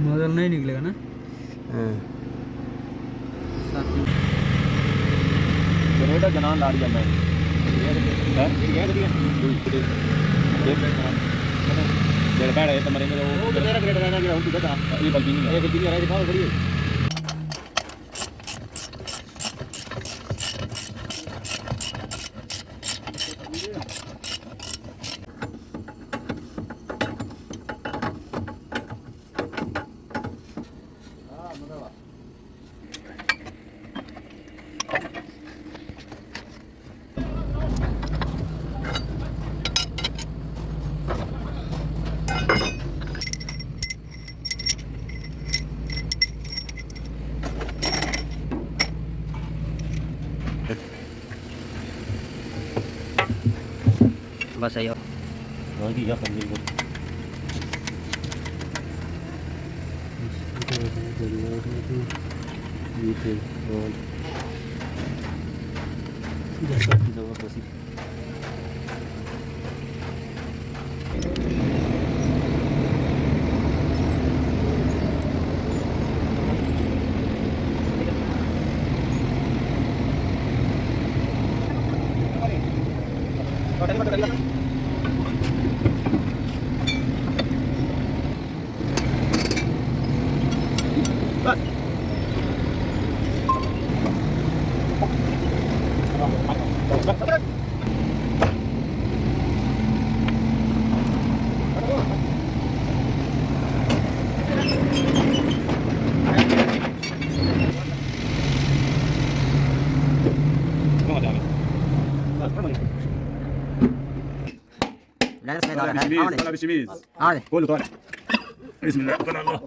Model नहीं निकलेगा ना। ग्रेडर जनान ला दिया मैं डेढ़ बैठ है तो मरेंगे वो तेरा ग्रेडर रहना गया हूं तू बता ये गलती नहीं है ये गलती नहीं है दिखाओ बड़ी बस आइयो लगी या पंजी को ये थे और जैसा कि दवा बसी طالع بشميز هذا كله طالع بسم الله سبحان الله